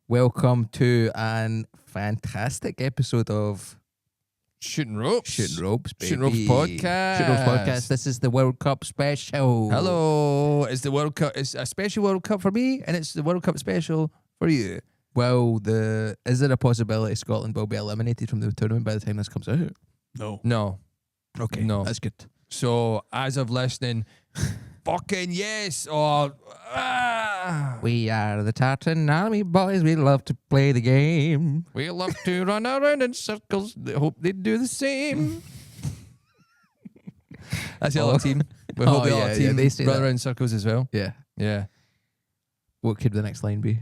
Welcome to an fantastic episode of Shooting Ropes. Shooting Ropes, baby. Shooting Ropes Podcast. Shooting Ropes Podcast. This is the World Cup special. Hello. It's the World Cup. It's a special World Cup for me, and it's the World Cup special for you. Well, is there a possibility Scotland will be eliminated from the tournament by the time this comes out? No. Okay. No. That's good. So, as of listening, fucking yes. Or, We are the Tartan Army boys. We love to play the game. we love to run around in circles. They hope they do the same. That's the other team. We hope the other team they say run that. around in circles as well. Yeah. Yeah. What could the next line be?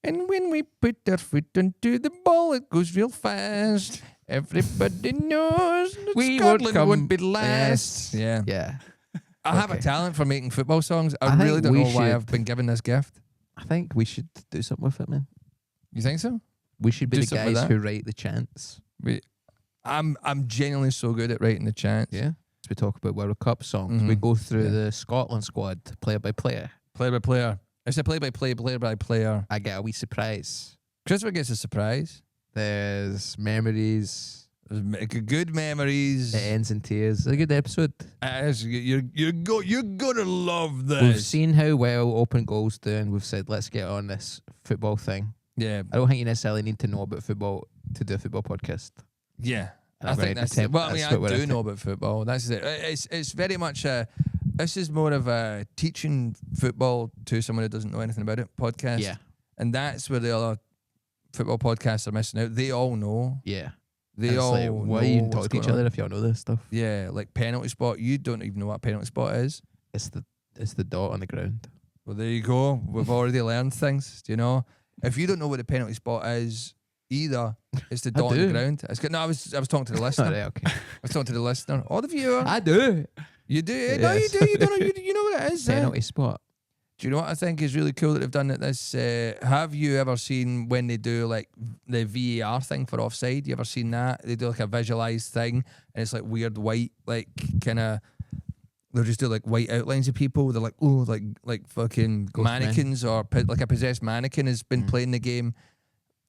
And when we put our foot into the ball, it goes real fast. Everybody knows that We Scotland would come won't be last. Yes. Yeah. Yeah. I have a Okay. talent for making football songs. I I really think don't we know why should- I've been given this gift. I think we should do something with it, man. You think so? We should be Do the something with guys that? who write the chants. I'm genuinely so good at writing the chants. Yeah. We talk about World Cup songs. We Mhm. go through Yeah. the Scotland squad, player by player. Play by player. It's a play by play, player by player. I get a wee surprise. Christopher gets a surprise. There's memories. There's good memories. It ends in tears. It's a good episode. You're gonna love this. We've seen how well open goals do, and we've said, let's get on this football thing. Yeah, I don't think you necessarily need to know about football to do a football podcast. yeah. And I I'm think gonna that's attempt- it. Well, I mean, that's what I we're do attempt- know about football. That's it. It's very much this is more of a teaching football to someone who doesn't know anything about it podcast. Yeah. And that's where the other football podcasts are missing out. They all know. Yeah. They And it's all like, know why you even what's talk to each going on. other if y'all know this stuff? Yeah, like penalty spot. You don't even know what a penalty spot is. It's the dot on the ground. Well, there you go. We've already learned things. Do you know? If you don't know what a penalty spot is either, it's the I dot on the do. ground. It's good. No, I was talking to the listener. Alright, okay. I was talking to the listener or the viewer. I do. You do? No, you Yes. do. You don't know. You know what it is. Penalty spot. Do you know what I think is really cool that they've done at this? Have you ever seen when they do like the VAR thing for offside? You ever seen that? They do like a visualized thing, and it's like weird white, like kind of. They'll just do like white outlines of people. They're like, oh, like fucking Ghost mannequins or like a possessed mannequin has been playing the game.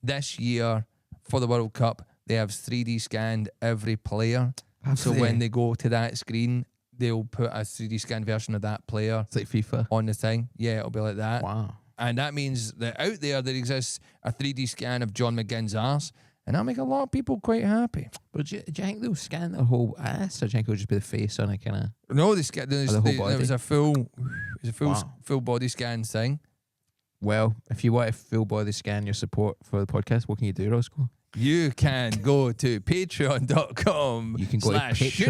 This year for the World Cup, they have 3D scanned every player. So when they go to that screen, they'll put a 3D scanned version of that player it's like FIFA. on the thing. Yeah, it'll be like that. Wow. And that means that out there exists a 3D scan of John McGinn's arse, and that'll make a lot of people quite happy. But do you think they'll scan their whole ass, or do you think it'll just be the face on it, kind of? No, they scan. the whole body? It was a full Wow. full body scan thing. Well, if you want a full body scan your support for the podcast, what can you do, Rosco? You can go to patreon.com. You can go to /shooting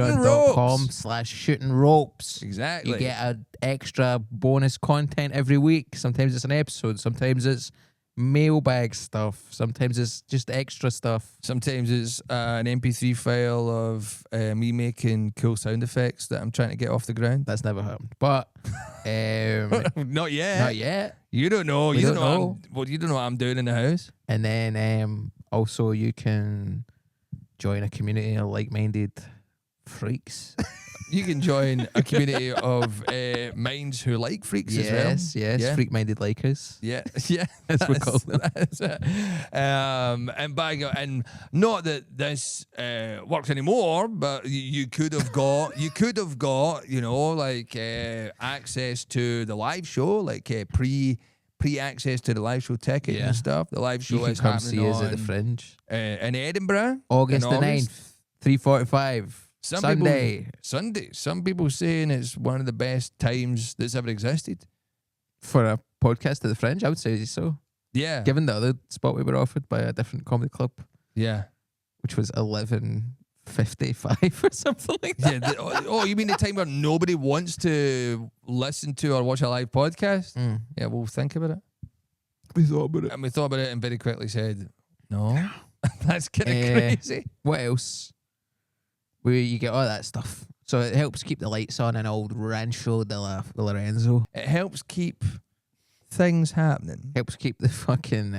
patreon.com/shooting ropes. Exactly. You get an extra bonus content every week. Sometimes it's an episode. Sometimes it's mailbag stuff. Sometimes it's just extra stuff. Sometimes it's an MP3 file of me making cool sound effects that I'm trying to get off the ground. That's never happened. But Not yet. not yet. You don't know. We You don't don't know. know. Well, you don't know what I'm doing in the house. And then also you can join a community of like-minded freaks. You can join a community of minds who like freaks as well. Yes, Yeah. freak-minded likers. Yeah, yeah, That's what we call them. That's it. And not that this works anymore, but you could have got, you know, like access to the live show, like pre access to the live show ticket Yeah. and stuff. The live show You can is come happening see us at the on, Fringe. in Edinburgh, August in the August. 9th, 3:45. Some Sunday. Sunday. Some people saying it's one of the best times that's ever existed. For a podcast at the Fringe, I would say so. Yeah, Given the other spot we were offered by a different comedy club, yeah. which was 11:55 or something like that. Yeah. Oh, you mean the time where nobody wants to listen to or watch a live podcast? Mm. Yeah, we'll think about it. We thought about it. And we thought about it and very quickly said, no, that's kind of crazy. What else? Where you get all that stuff. So it helps keep the lights on in old Rancho de Lorenzo. It helps keep things happening. Helps keep the fucking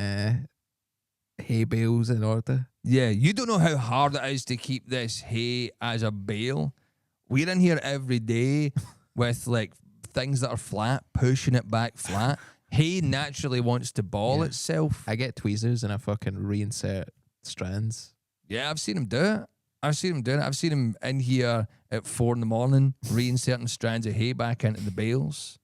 hay bales in order. Yeah, you don't know how hard it is to keep this hay as a bale. We're in here every day with like things that are flat, pushing it back flat. hay naturally wants to ball Yeah. itself. I get tweezers and I fucking reinsert strands. Yeah, I've seen him do it. I've seen him doing it. I've seen him in here at 4 a.m, reinserting strands of hay back into the bales.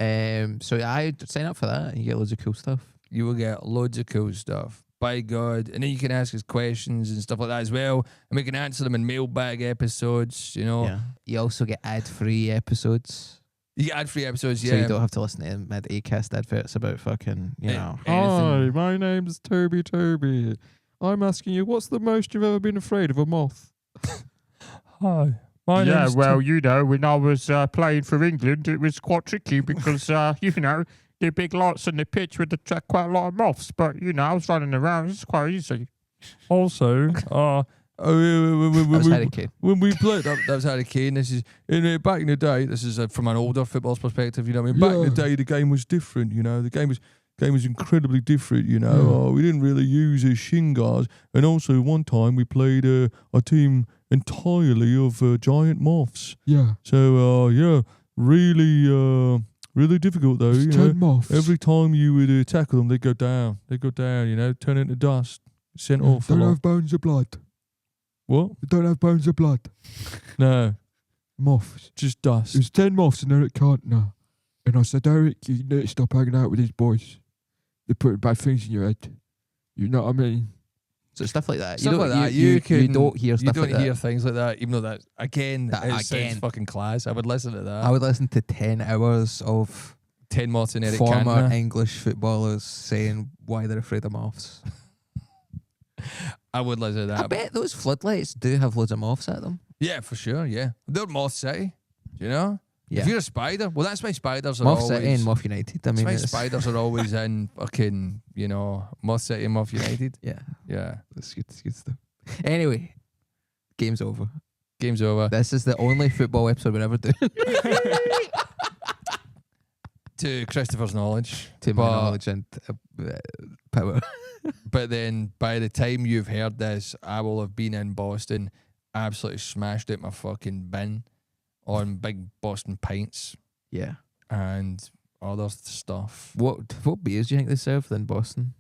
So I sign up for that. You get loads of cool stuff. You will get loads of cool stuff. By God. And then you can ask us questions and stuff like that as well. And we can answer them in mailbag episodes, you know. Yeah. You also get ad-free episodes. You get ad-free episodes, So yeah. you don't have to listen to mad Acast adverts about fucking, you know. Anything. Hi, my name's Toby. I'm asking you, what's the most you've ever been afraid of a moth? Hi. Yeah, well, you know, when I was playing for England, it was quite tricky because, you know, the big lights on the pitch would attract quite a lot of moths. But, you know, I was running around. It's quite easy. Also, That was Harry Kane. when we played, that was Harry Kane. This is back in the day. This is from an older footballer's perspective. You know, I mean, back in the day, the game was different. You know, the game was incredibly different. You know, we didn't really use shin guards, and also one time we played a team entirely of giant moths. yeah, So really difficult though. it's You 10 know, moths. every time you would tackle them, they go down. You know, turn into dust, sent off. a Don't lot. have bones of blood. What? They don't have bones of blood. No, Moths. just dust. It was 10 moths and Eric can't now. And I said, Eric, you need to stop hanging out with these boys. They're putting bad things in your head. You know what I mean? So stuff like that. Stuff you don't, like that. You can, don't hear stuff You don't like hear that. things like that, even though that again, That it sounds again. fucking class. I would listen to that. I would listen to 10 hours of 10 moths and Eric former Cantona. English footballers saying why they're afraid of moths. I would listen to that. I bet those floodlights do have loads of moths at them. Yeah, for sure. Yeah, they're Moth City. Do you know? Yeah. If you're a spider, well, that's why spiders are Moth always. City and Moth United. I That's mean, why it's, spiders are always in fucking, you know, Moth City and Moth United. yeah, Yeah, it's good stuff. Anyway, game's over. game's over. This is the only football episode we're ever doing. To Christopher's knowledge. To my But- knowledge and power. But then by the time you've heard this, I will have been in Boston, absolutely smashed out my fucking bin on big Boston pints Yeah. and other stuff. What beers do you think they serve in Boston?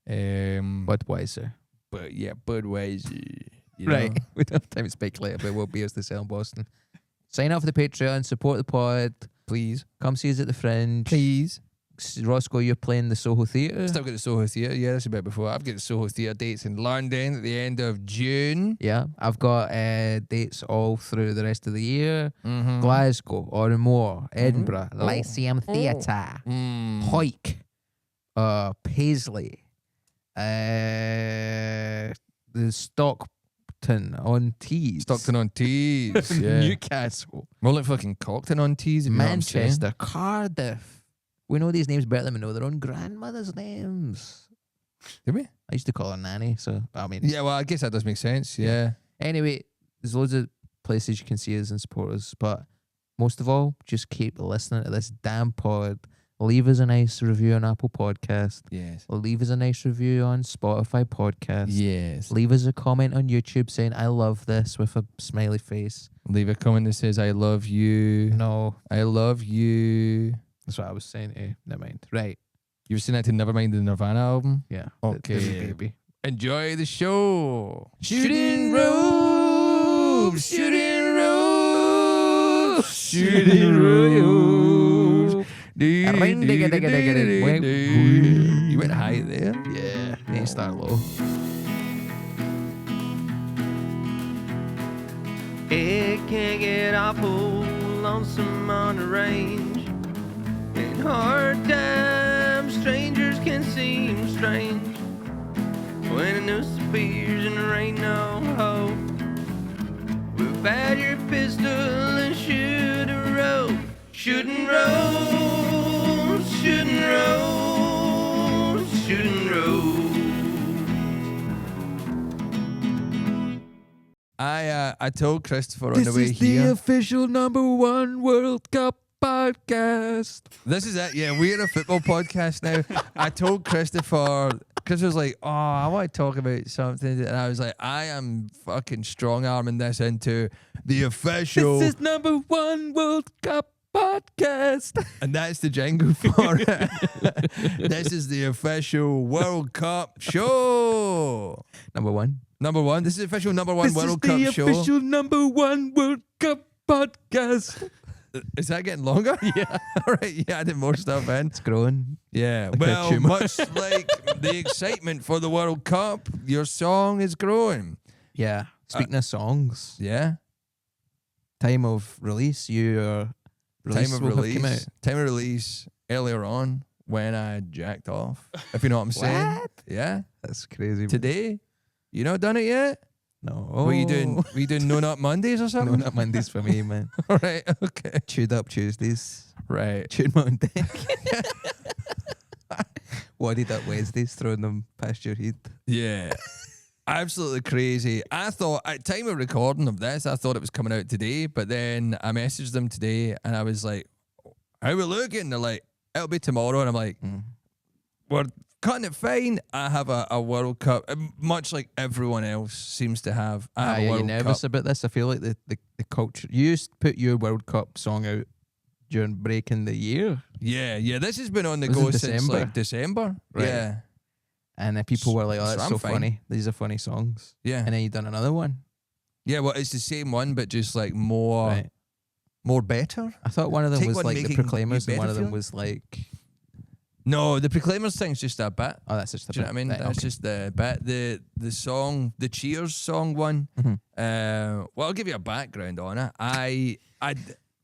But Budweiser. yeah, Budweiser. You Right. know? We don't have time to speculate about what beers they sell in Boston. Sign up for the Patreon, support the pod. Please. Come see us at the Fringe. Please. Roscoe, you're playing the Soho Theatre. Still got the Soho Theatre. Yeah, that's a bit before. I've got the Soho Theatre dates in London at the end of June. Yeah, I've got dates all through the rest of the year. Mm-hmm. Glasgow, Oranmore, Edinburgh, Oh. Lyceum Theatre, Mm. Hoyk, Paisley, the Stockton-on-Tees, Stockton-on-Tees. Yeah. Newcastle, More like fucking Cockton-on-Tees. if you know what I'm saying. Manchester, Cardiff. We know these names better than we know their own grandmother's names. Did we? I used to call her Nanny, so I mean, Yeah, well, I guess that does make sense. Yeah. Anyway, there's loads of places you can see us and support us, but most of all, just keep listening to this damn pod. Leave us a nice review on Apple Podcast. Yes. Leave us a nice review on Spotify Podcast. Yes. Leave us a comment on YouTube saying, I love this with a smiley face. Leave a comment that says, I love you. No, I love you. that's what I was saying to you. Never mind. Right. You've seen that to Nevermind the Nirvana album? Yeah. Okay. The baby. Enjoy the show. Shooting robes, shooting robes, Shooting robes. Ring, digga, digga, digga, digga. You went high there. Yeah. Need to start low. It can get awful lonesome on the range. In hard times, strangers can seem strange. When a noose appears and there ain't no hope, whip out your pistol and shoot a rope. Shooting rope, shooting rope, shooting rope. I told Christopher on the way here. official #1 World Cup podcast. This is it. Yeah, we're a football podcast now. I told Christopher was like, oh, I want to talk about something. And I was like, I am fucking strong arming this into the official. This is #1 World Cup podcast. And that's the jingle for it. This is the official World Cup show. Number one. Number one. This is the official number one World Cup show. Official number one World Cup podcast. Is that getting longer? Yeah. All right, you added more stuff in. It's growing. Yeah. Like a Well, tumour. much like the excitement for the World Cup, your song is growing. Yeah. Speaking of songs, Yeah. time of release, your release Time will of have come out. release. Time of release earlier on when I jacked off. If you know what I'm saying. What? Yeah. That's crazy. Today. You not done it yet? No. What are you doing? Were you doing No Nut Mondays or No, something? not Mondays for me, man. All right. Okay. Chewed up Tuesdays. Right. Chewed my own dick. Wadded up Wednesdays, throwing them past your head. Yeah. Absolutely crazy. I thought at time of recording of this, I thought it was coming out today, but then I messaged them today and I was like, how we looking? They're like, it'll be tomorrow. And I'm like, we're cutting it fine. I have a World Cup, much like everyone else seems to have. I have a Are you World nervous Cup. about this? I feel like the culture. You used to put your World Cup song out during break in the year, Yeah. This has been on the Was it go since December? like December. Right. Yeah. and then people were like, "Oh, So that's I'm so fine. funny. These are funny songs." Yeah. And then you done another one, Yeah. Well, it's the same one, but just like more, right? more better. I thought one of them Take was one like the making Proclaimers, you and one better of them feel. was like, No, the Proclaimers thing's just a bit. "Oh, that's just a Do you know what I mean? Right, That's okay. just the bit. The song, the Cheers song one. Mhm. Well, I'll give you a background on it. I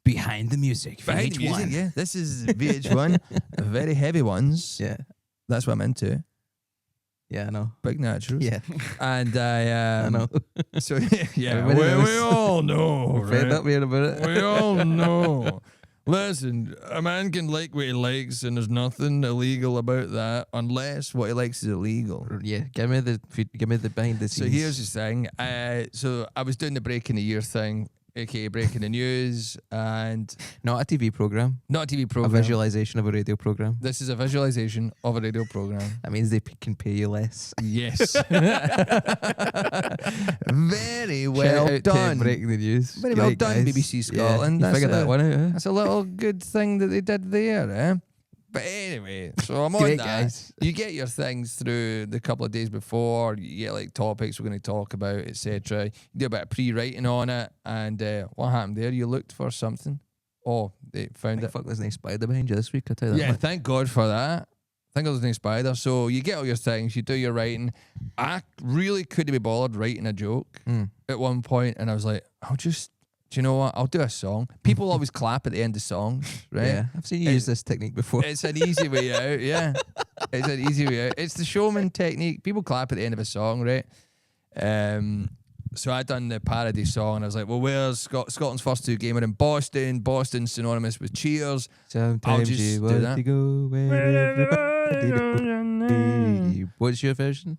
Behind the music. behind the music. VH1. Yeah, this is VH1, very heavy ones. Yeah, That's what I'm into. yeah, I know. Big naturals. Yeah, And I I know. So yeah, Everybody we knows. all know. We're fed right? up here about it. We all know. Listen, a man can like what he likes, and there's nothing illegal about that, unless what he likes is illegal. Yeah, give me the behind the So scenes. here's the thing. So I was doing the breaking the year thing, aka breaking the news, and not a TV program, not a TV a program. visualization of a radio program. This is a visualization of a radio program. That means they can pay you less. Yes. Very Shout well out to done. Breaking the news. Very well Great done, guys. BBC Scotland. Yeah, you figured that one out. Huh? That's a little good thing that they did there, eh? But anyway, so I'm on Great that. guys. You get your things through the couple of days before. You get like topics we're going to talk about, etc. You do a bit of pre-writing on it, and what happened there? You looked for something. Oh, they found it. Fuck, there's no spider behind you this week. I tell you that. Yeah, much. thank God for that. Thank God there's no spider. So you get all your things, you do your writing. I really couldn't be bothered writing a joke at one point, and I was like, do you know what? I'll do a song. People always clap at the end of songs, right? Yeah, I've seen you use this technique before. It's an easy way out, yeah. It's an easy way out. It's the showman technique. People clap at the end of a song, right? So I done the parody song, and I was like, well, where's Scotland's first two game? We're in Boston. Boston's synonymous with cheers. Sometimes just you do want that. to go where everybody to be. What's your version?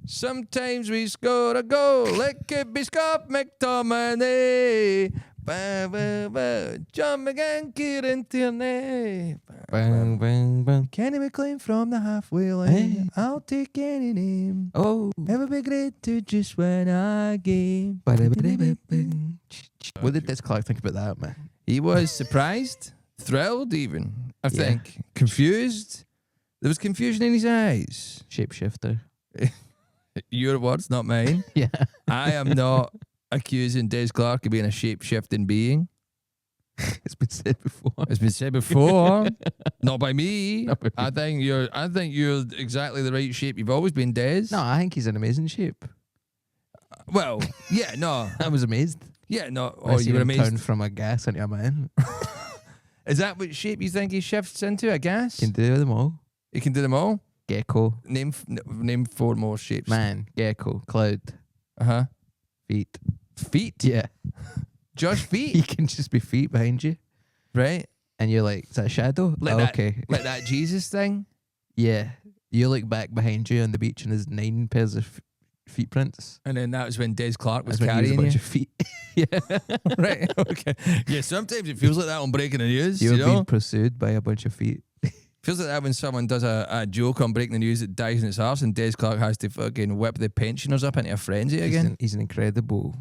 Sometimes we score a goal. It could be Scott McTominay. Ba, ba, ba. John McGann, Kieran Tierney. Bang, bang, bang. Kenny McLean from the halfway line. Hey. I'll take any name. Oh. It would be great to just win a game. What did Des Clark think about that, man? He was surprised, thrilled even, I Yeah. think. Confused. There was confusion in his eyes. Shapeshifter. Your words, not mine. Yeah. I am not accusing Des Clark of being a shape-shifting being. It's been said before. It's been said before, not by me. Not by I think you're exactly the right shape. You've always been, Des. No, I think he's in amazing shape. Well, yeah, no, I was amazed. yeah, no. When I Oh, seen you were him amazed. turn from a gas into a man. Is that what shape you think he shifts into? I guess Can do them all. he can do them all. Gecko, Name four more shapes. man, gecko, cloud, Uh-huh. feet. Feet. Yeah. Just He feet. can just be feet behind you. Right. And you're like, is that a shadow? Like Oh, that- okay. Like that Jesus thing. Yeah. You look back behind you on the beach and there's 9 pairs of feet prints. And then that was when Des Clark was That's when he carrying a bunch you. of feet. Yeah. Right. Okay. Yeah. Sometimes it feels like that on Breaking the News. You're You know. being pursued by a bunch of feet. Feels like that when someone does a joke on Breaking the News that dies in its arse, and Des Clark has to fucking whip the pensioners up into a frenzy He's again. an incredible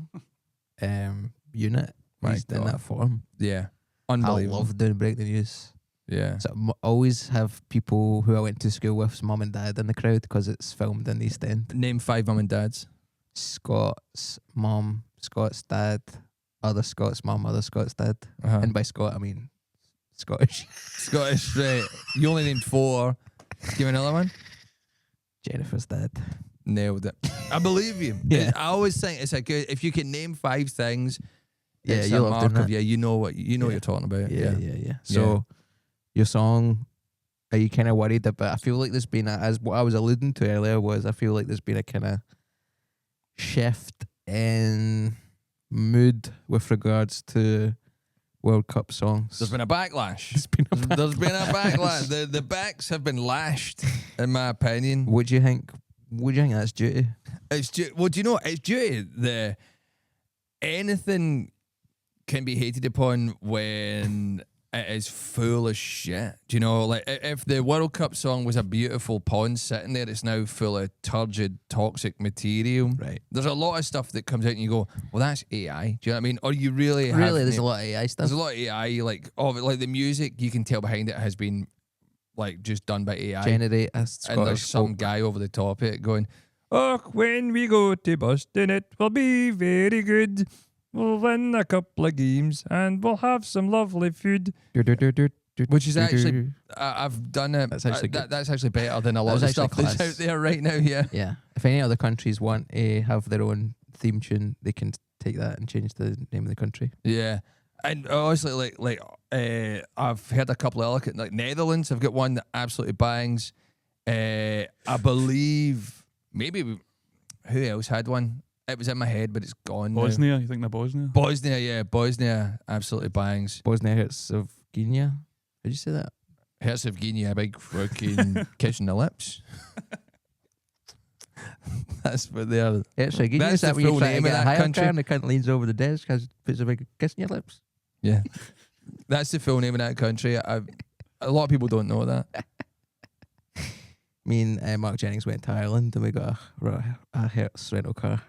unit. My He's in God. that form. Yeah. Unbelievable. I love doing break the news. Yeah. So I always have people who I went to school with, mum and dad, in the crowd because it's filmed in the East End. Name 5 mum and dads. Scott's mum, Scott's dad, other Scott's mum, other Scott's dad. Uh-huh. And by Scott, I mean Scottish. Scottish, right. You only named 4. Give me another one. Jennifer's dad. Nailed it. I believe you. Yeah. I always think it's a good, if you can name 5 things, Yeah, it's you a love mark doing of that. you know what you're talking about. Yeah. So your song, are you kind of worried about? I feel like there's been as what I was alluding to earlier was I feel like there's been a kind of shift in mood with regards to World Cup songs. There's been a backlash. There's been a backlash. The backs have been lashed, in my opinion. What do you think? What do you think that's due to? It's due. Well, do you know what? It's due to the anything can be hated upon when it is full of shit. Do you know? Like if the World Cup song was a beautiful pond sitting there, it's now full of turgid, toxic material. Right. There's a lot of stuff that comes out and you go, well, that's AI. Do you know what I mean? Or you really have There's a lot of AI stuff. There's a lot of AI, like the music you can tell behind it has been like just done by AI. Generate a And Scottish there's some folk. guy over the top of it going, oh, when we go to Boston, it will be very good. We'll win a couple of games and we'll have some lovely food. Which is actually, I've done it. That's actually good. That's actually better than a lot of That's the actually stuff that's class. out there right now. Yeah. Yeah. If any other countries want to have their own theme tune, they can take that and change the name of the country. Yeah. And honestly, I've heard a couple of other, like Netherlands have got one that absolutely bangs. I believe maybe who else had one? It was in my head, but it's gone now. Bosnia, you think they're Bosnia? Bosnia absolutely bangs. Bosnia Herzegovina. Did you say that? Herzegovina, big fucking kissing the lips. That's what they are. Herzegovina. That's Is that the when you full try to name of get a that higher country. car and the cunt leans over the desk, puts a big kiss in your lips? Yeah, that's the full name of that country. A lot of people don't know that. Me and Mark Jennings went to Ireland and we got a Hertz rental car.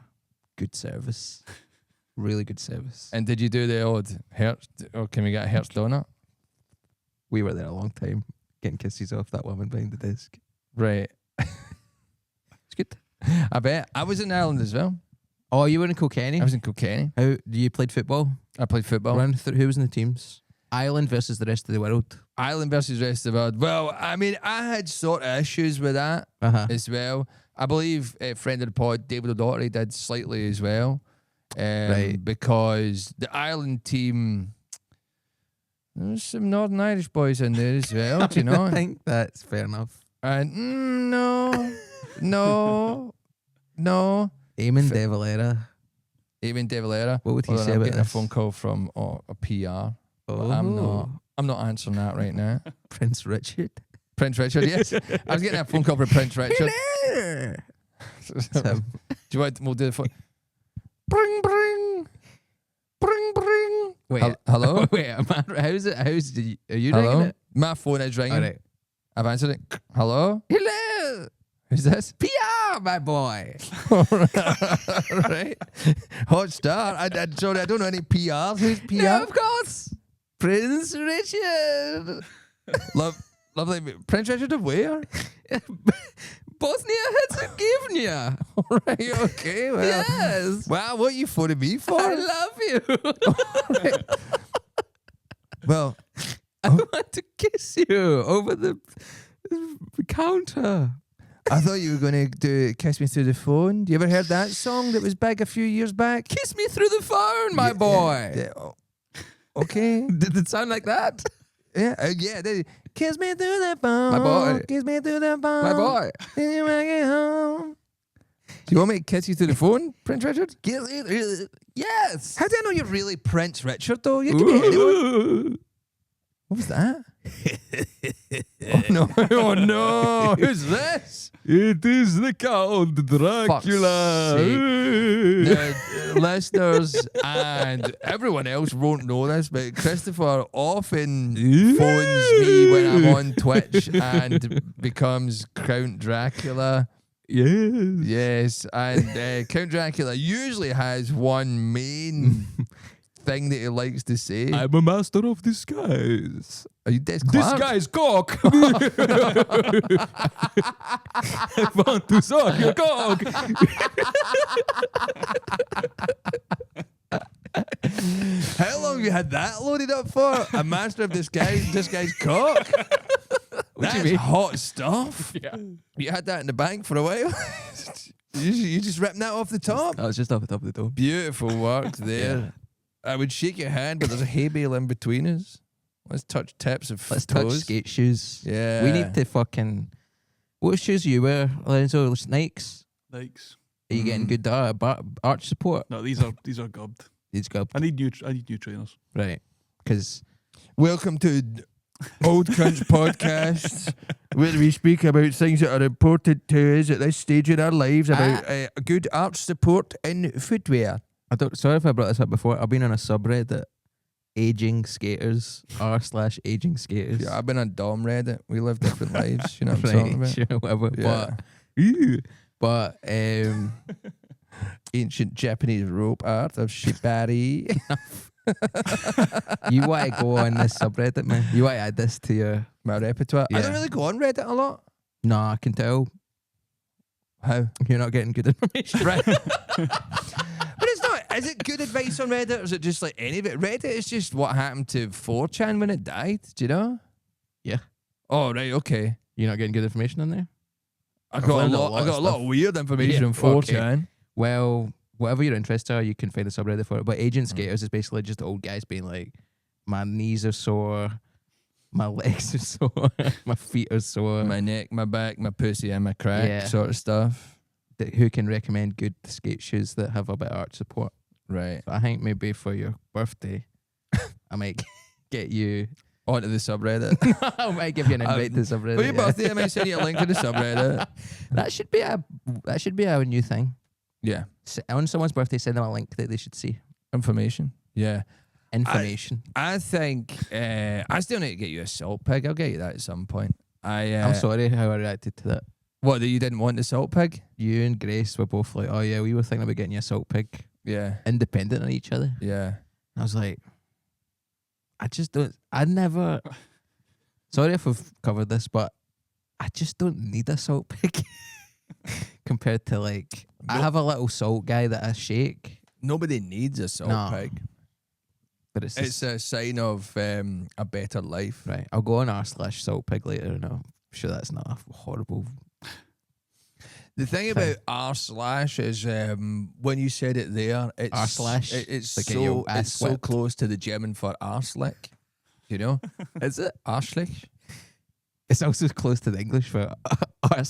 Good service. Really good service. And did you do the odd Hertz? Or can we get a Hertz donut? We were there a long time getting kisses off that woman behind the desk. Right. It's good. I bet. I was in Ireland as well. Oh, you were in Kilkenny? I was in Kilkenny. How you played football? I played football. Run through, who was in the teams? Ireland versus the rest of the world. Ireland versus the rest of the world. Well, I mean, I had sort of issues with that Uh-huh. as well. I believe a friend of the pod, David O'Doherty, did slightly as well. Right. Because the Ireland team, there's some Northern Irish boys in there as well, do you know? I think that's fair enough. And no. Eamon De Valera. Even De Valera. What would he Hold on, say I'm about getting this? a phone call from a PR. Oh, I'm not answering that right now. Prince Richard. Prince Richard, yes. I was getting a phone call from Prince Richard. Hello. Do you want? We'll do the phone. Bring, bring, bring, bring. Wait. Hello. Wait. How's it? Are you Hello. ringing it? My phone is ringing. All right. I've answered it. Hello. Hello. Who's this? PR, my boy. Right. Hot start. Sorry, I don't know any PRs. Who's PR? No, of course. Prince Richard. Lovely. Prince Richard of where? Bosnia Herzegovina. Right. Okay. Well. Yes. Wow. What are you phoning me for? I love you. Well. I want to kiss you over the counter. I thought you were going to do Kiss Me Through the Phone. You ever heard that song that was big a few years back? Kiss me through the phone, my boy. Yeah, oh, okay. Did it sound like that? Yeah. Kiss me through the phone. My boy. Kiss me through the phone. My boy. Then you make it home. Do you want me to kiss you through the phone, Prince Richard? Yes. How do I know you're really Prince Richard, though? You could be anyone. What was that? Oh, no. Oh, no. Who's this? It is the Count Dracula. Now, listeners and everyone else won't know this, but Christopher often phones me when I'm on Twitch and becomes Count Dracula. Yes. Yes, and Count Dracula usually has one main thing that he likes to say. I'm a master of disguise. Are you Des This Clark? guy's cock. I want to suck your cock. How long have you had that loaded up for? A master of this guy's cock? That's mean? hot stuff. Yeah. You had that in the bank for a while? you just ripping that off the top? That was just off the top of the dome. Beautiful work there. I would shake your hand, but there's a hay bale in between us. Let's touch tips of Let's touch toes. skate shoes. Yeah. We need to fucking. What shoes do you wear, Lorenzo? Nikes? Nikes. Are you getting good arch support? No, these are gubbed. These go I need new trainers. right because Welcome to Old Crunch Podcast, where we speak about things that are important to us at this stage in our lives, about good arch support in footwear. I don't. Sorry if I brought this up before. I've been on a subreddit, aging skaters r/aging skaters. Yeah, I've been on Dom Reddit. We live different lives. You know what I'm Right, talking about? sure, whatever. Yeah. But Ancient Japanese rope art of shibari. you want to go on this subreddit, man? You want to add this to your? My repertoire. I Yeah. don't really go on Reddit a lot. No, I can tell How? you're not getting good information. Right. But it's not. Is it good advice on Reddit, or is it just like any of it? Reddit is just what happened to 4chan when it died. Do you know? Yeah. Oh right. Okay. You're not getting good information on there. I got a learned a lot. lot I of got a lot stuff. of weird information Yeah, on 4chan. Well, whatever your interests are, you can find a subreddit for it. But aging skaters is basically just old guys being like, my knees are sore, my legs are sore, my feet are sore. My neck, my back, my pussy, and my crack, Yeah. sort of stuff. Who can recommend good skate shoes that have a bit of arch support? Right. So I think maybe for your birthday, I might get you. Onto the subreddit. I might give you an invite to the subreddit. For your yeah. birthday, I might send you a link to the subreddit. That should be a new thing. Yeah. On someone's birthday, send them a link that they should see. Information. Yeah. Information. I think I still need to get you a salt pig. I'll get you that at some point. I'm sorry how I reacted to that. What, that you didn't want the salt pig? You and Grace were both like, oh yeah, we were thinking about getting you a salt pig, Yeah. independent of each other. Yeah. I was like, I never. Sorry if we've covered this, but I just don't need a salt pig compared to like I have a little salt guy that I shake, Nobody needs a salt No. pig. but it's It's a sign of a better life. right. I'll go on r/salt pig later, and I'm sure that's not a horrible. The thing about r/ is when you said it there, it's R/. It's Like getting your so ass it's so whipped. close to the German for arslick. You know, Is it? arslick. It's also close to the English for r/.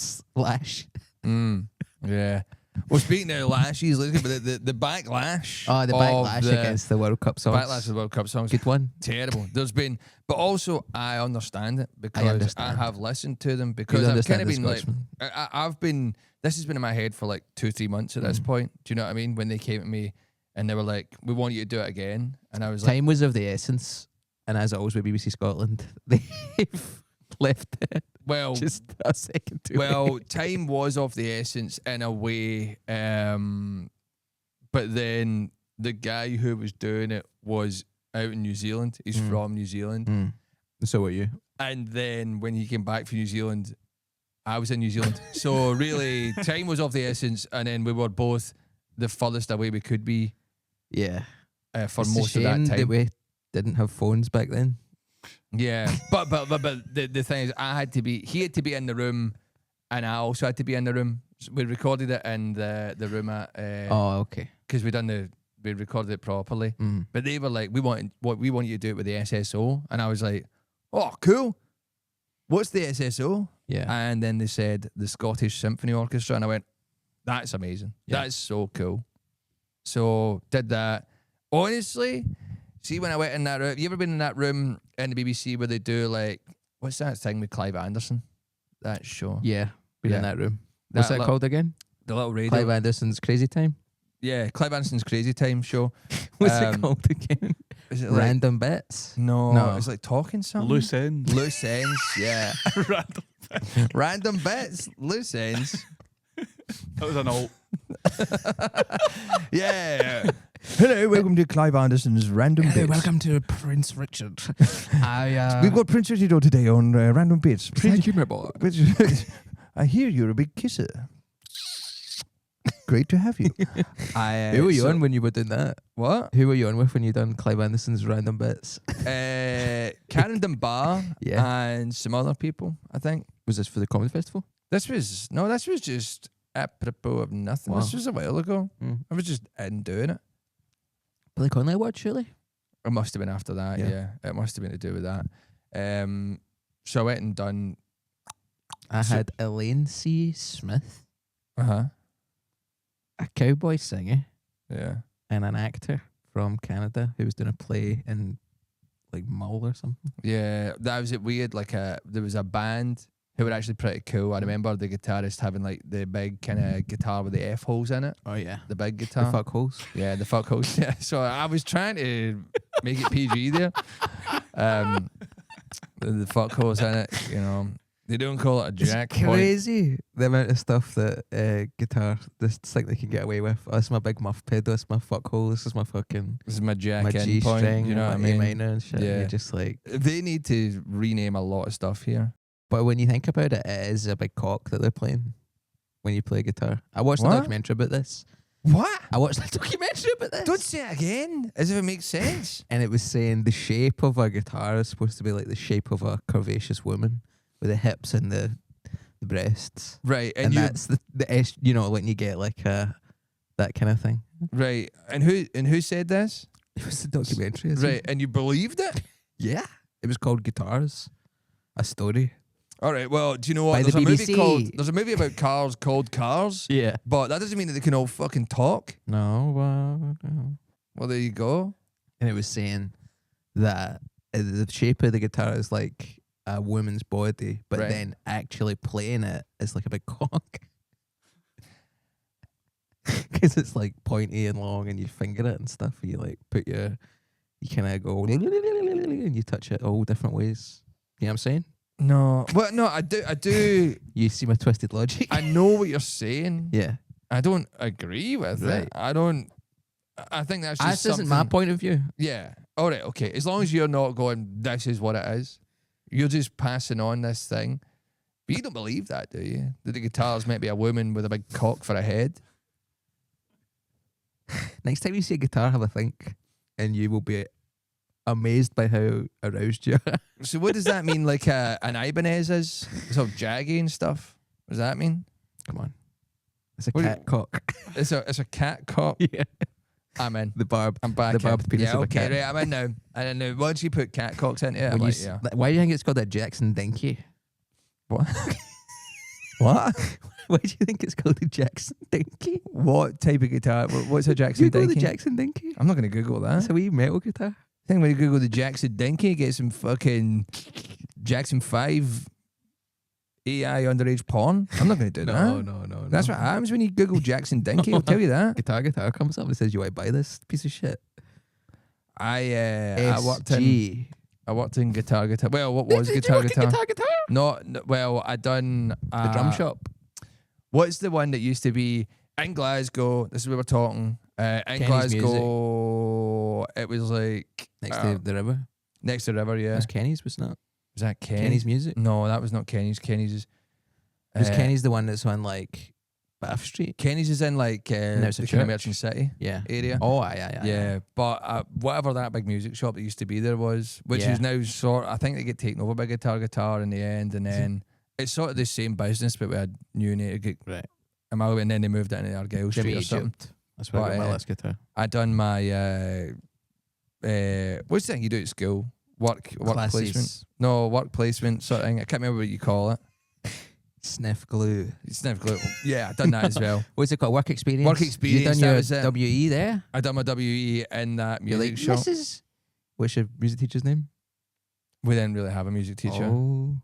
Yeah. Well, speaking of lashes, look at the backlash. Oh, the backlash against the World Cup songs. backlash of the World Cup songs. Good one. Terrible. There's been, but also I understand it because I understand. have listened to them because You'd I've kind of understand been the like, Scotsman. I've been. This has been in my head for like 2-3 months at this point. Do you know what I mean? When they came to me and they were like, "We want you to do it again," and I was like, Time was of the essence, and as always with BBC Scotland, they've left it "Well, just a second too well, late. time was of the essence in a way." But then the guy who was doing it was out in New Zealand. He's from New Zealand. Mm. So were you? And then when he came back from New Zealand, I was in New Zealand. So really, time was of the essence. And then we were both the furthest away we could be Yeah. for It's most a of that shame time. that we didn't have phones back then. Yeah. But the thing is, he had to be in the room, and I also had to be in the room. So we recorded it in the room at Oh, okay. because we recorded it properly. Mm. But they were like, we want you to do it with the SSO, and I was like, oh, cool. What's the SSO? Yeah. And then they said the Scottish Symphony Orchestra, and I went, that's amazing. Yeah. That's so cool. So did that. Honestly, see, when I went in that room, you ever been in that room in the BBC where they do like, what's that thing with Clive Anderson? That show. Yeah. Been Yeah. in that room. What's that little- called again? The little radio. Clive Anderson's Crazy Time? Yeah, Clive Anderson's Crazy Time show. What's it called again? Is it like, Random Bits? no, No. it's like talking something. Loose ends. Loose ends, yeah. Random. Random bits, loose ends. That was an alt. Yeah. Hello, welcome to Clive Anderson's Random Bits. welcome to Prince Richard. We've got Prince Richard on today on Random Bits. Thank you, my boy. I hear you're a big kisser. Great to have you. Who were you on when you were doing that? What? Who were you on with when you done Clive Anderson's Random Bits? Karen Dunbar and some other people, I think. Was this for the comedy festival? This was just apropos of nothing. Wow. This was a while ago. Mm. I was just in doing it. Billy Connolly Award, surely? It must have been after that, yeah. It must have been to do with that. So I went and done... I had Elaine C. Smith, Uh-huh. a cowboy singer, Yeah. and an actor from Canada who was doing a play in like Mull or something. Yeah, that was it weird. There was a band who were actually pretty cool. I remember the guitarist having like the big kind of guitar with the F holes in it. Oh yeah, The big the guitar. fuck holes. Yeah, the fuck holes. Yeah. So I was trying to make it PG there. The fuck holes in it, you know. They don't call it a jack It's crazy the amount of stuff that this thing they can get away with. Oh, this is my big muff pedal. This is my fuck hole. This is my fucking This is my jack my in G point. string. You know what I my A mean? minor and shit. Yeah. And you're just like, They need to rename a lot of stuff here. but when you think about it, it is a big cock that they're playing when you play guitar. I watched a What? documentary about this. What? I watched a documentary about this. Don't say it again, as if it makes sense. And it was saying the shape of a guitar is supposed to be like the shape of a curvaceous woman with the hips and the breasts. Right, And that's the S, you know, when you get like that kind of thing. right. And who said this? It was a documentary. isn't Right, it? and you believed it? Yeah. It was called Guitars. A story. All right. Well, do you know what? By the BBC. There's a movie about cars called Cars, Yeah. but that doesn't mean that they can all fucking talk. No. Well, there you go. And it was saying that the shape of the guitar is like a woman's body, but Right. then actually playing it is like a big cock. Because it's like pointy and long, and you finger it and stuff. And you like you kind of go and you touch it all different ways. You know what I'm saying? No. Well, no. I do. You see my twisted logic? I know what you're saying. Yeah. I don't agree with Right. it. I think that's just This isn't my something- point of view. Yeah. All right. Okay. As long as you're not going, this is what it is. You're just passing on this thing. But you don't believe that, do you? That the guitar's meant to be a woman with a big cock for a head. Next time you see a guitar, have a think, and you will be amazed by how aroused you are. So what does that mean? Like an Ibanez is? It's all jaggy and stuff. What does that mean? Come on. It's a What do you- cat cock. It's a cat cock. Yeah. I'm in. The barb. I'm back. The barbed penis yeah, of a okay, cat. right. I'm in now. I don't know. Once you put cat cocks into it, I'm When you like, s- yeah. Why do you think it's called a Jackson Dinky? What? What? Why do you think it's called a Jackson Dinky? What type of guitar? What's a Jackson Google the Dinky? Jackson Dinky. I'm not going to Google that. It's a wee metal guitar. I think when you Google the Jackson Dinky, get some fucking Jackson 5 AI underage porn. I'm not going to do that. no. That's what happens when you Google Jackson Dinky. I'll tell you that. Guitar comes up and says, "You want to buy this piece of shit?" I worked in guitar. Well, what was Did you guitar? work at guitar? Well, I done The drum shop. What's the one that used to be in Glasgow? This is where we're talking. In Kenny's Glasgow, it was like Next to the river. next to the river. Yeah, That's Kenny's, was not. was that Kenny? Kenny's music. No, that was not Kenny's. Kenny's is. Was Kenny's the one that's on like Bath Street? Kenny's is in like it's a the kind of church. Merchant City Yeah. area. Oh, yeah. Yeah, but whatever that big music shop that used to be there was, which Yeah. is now sort, I think they get taken over by Guitar in the end, and then it's sort of the same business, but we had new native Right. and then they moved it into Argyle Street Jimmy or something. Egypt. That's where I got my But, last guitar. I done my what's the thing you do at school? Work Classes. placement? No, work placement sort of thing. I can't remember what you call it. Sniff glue. It's never glue. Yeah, I done that as well. What's it called? Work experience. Work experience, You done that your was it. WE there? I done my WE in that You're music like, shop. Mrs. What's your music teacher's name? We didn't really have a music teacher. Oh.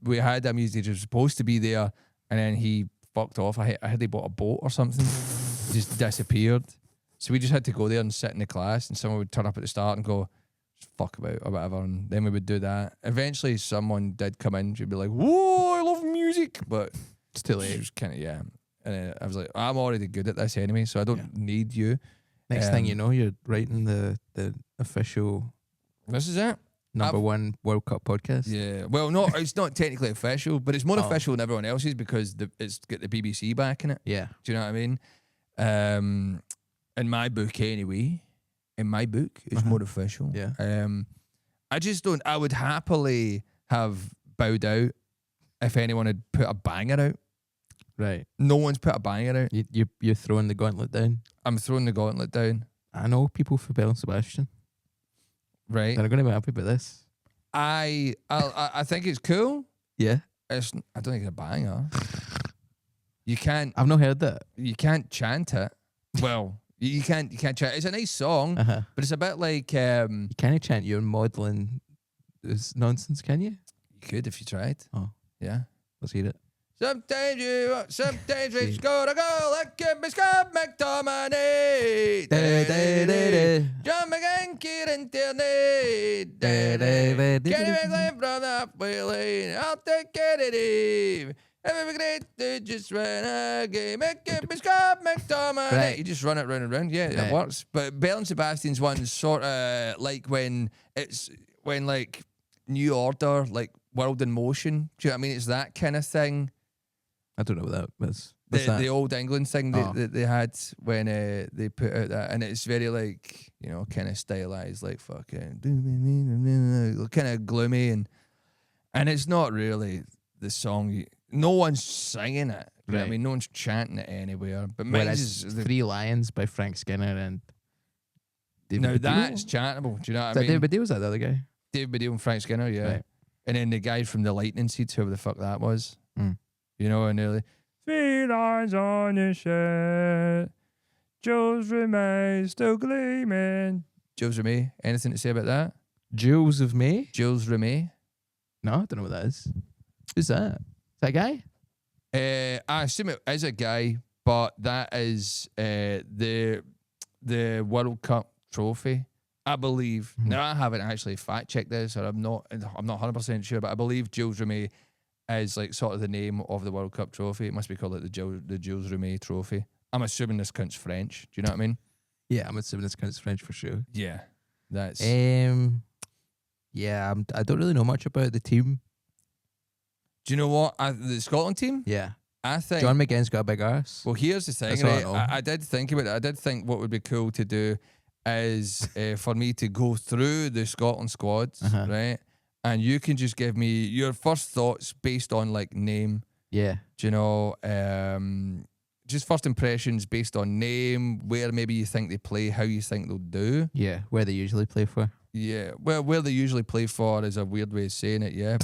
We had a music teacher who was supposed to be there, and then he fucked off. I had he bought a boat or something, just disappeared. So we just had to go there and sit in the class, and someone would turn up at the start and go, fuck about or whatever, and then we would do that. Eventually, someone did come in. She'd be like, "Whoa, I love music," but It's too it late. was kind of And then I was like, I'm already good at this anyway, so I don't need you. Next thing you know, you're writing the official This is it. number one World Cup podcast. Yeah. Well, no, it's not technically official, but it's more Oh. official than everyone else's because it's got the BBC backing it. Yeah. Do you know what I mean? In my book, anyway. In my book, it's more official. Yeah. I just don't. I would happily have bowed out if anyone had put a banger out. Right. No one's put a banger out. You're throwing the gauntlet down. I'm throwing the gauntlet down. I know people for Bell and Sebastian. Right. They're going to be happy about this. I think it's cool. Yeah. I don't think it's a banger. You can't I've not heard that. chant it. Well, you can't chant. It's a nice song, Uh-huh. but it's a bit like You can't chant you're modelling this nonsense, can you? you could if you tried. Oh. Yeah. Let's hear it. Sometimes we score a goal that can be Scott McTominay. John McGinn, Kieran Tierney. Kenny McLean from the halfway lane. I'll take Kennedy. It would be great to just run a game. It can be Scott McTominay. Right. You just run it round and round. Yeah, Right. it works. But Bell and Sebastian's one's sort of like when like New Order, like World in Motion. Do you know what I mean? It's that kind of thing. I don't know what that was. What's The that? old England thing that they had when they put out that, and it's very like, you know, kind of stylized, like fucking kind of gloomy, and it's not really the song. No one's singing it. You know what I Right. mean, no one's chanting it anywhere. But Whereas mine's is Three Lions by Frank Skinner and David now Baddiel? that's chantable. Do you know what Is I that mean? David Baddiel, was that the other guy? David Baddiel and Frank Skinner, yeah. Right. And then the guy from the Lightning Seeds, whoever the fuck that was. Mm. You know, and they're like, 3 lines on your shirt. Joe's remains still gleaming. Joe's Remay. Anything to say about that? Jules of May? Joe's Remay. No, I don't know what that is. Who's that? Is that a guy? I assume it is a guy, but that is the World Cup trophy, I believe. Mhm. Now I haven't actually fact checked this, or I'm not 100% sure, but I believe Jules Rimet is like sort of the name of the World Cup trophy. It must be called like the Jules Rimet trophy. I'm assuming this cunt's French. Do you know what I mean? Yeah, I'm assuming this counts French for sure. Yeah, that's Yeah, I don't really know much about the team. Do you know what? The Scotland team, Yeah. I think. John McGinn's got a big arse. Well, here's the thing, That's all I right? know. I did think about it. I did think what would be cool to do is for me to go through the Scotland squads, Uh-huh. right? And you can just give me your first thoughts based on like name. Yeah. Do you know? Just first impressions based on name, where maybe you think they play, how you think they'll do. Yeah, where they usually play for. Yeah, well, where they usually play for is a weird way of saying it. Yeah,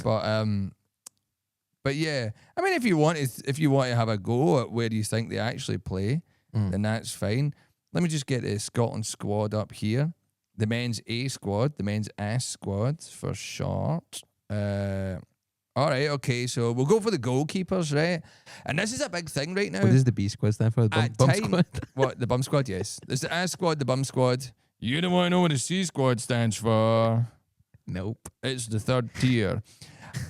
but yeah, I mean, if you want to have a go at where you think they actually play, then that's fine. Let me just get the Scotland squad up here. The men's A squad, the men's S squad for short. All right, okay, so we'll go for the goalkeepers, right? And this is a big thing right now. What does the B squad stand for? The bum, At bum time- squad? What, the bum squad? Yes. There's the S squad, the bum squad. You don't want to know what the C squad stands for. Nope. It's the third tier.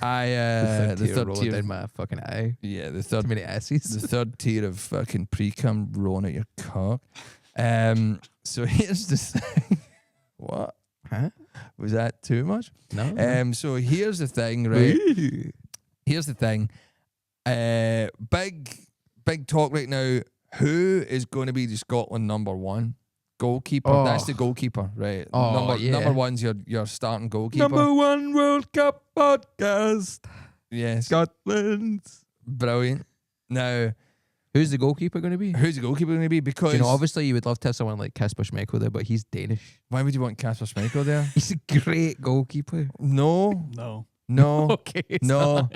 The The third third rolling tier. down my fucking eye. Yeah, the Too third many S's. the third tier of fucking pre-cum rolling at your cock. So here's the thing. What? Huh? Was that too much? No. So here's the thing, right? Here's the thing. Big talk right now. Who is going to be the Scotland number one goalkeeper? Oh. That's the goalkeeper, right? Oh, yeah. Number one's your starting goalkeeper. Number one World Cup podcast. Yes. Scotland. Brilliant. Now, Who's the goalkeeper going to be? who's the goalkeeper going to be? Because You know, obviously you would love to have someone like Kasper Schmeichel there, but he's Danish. why would you want Kasper Schmeichel there? He's a great goalkeeper. No, No. no, Okay. no.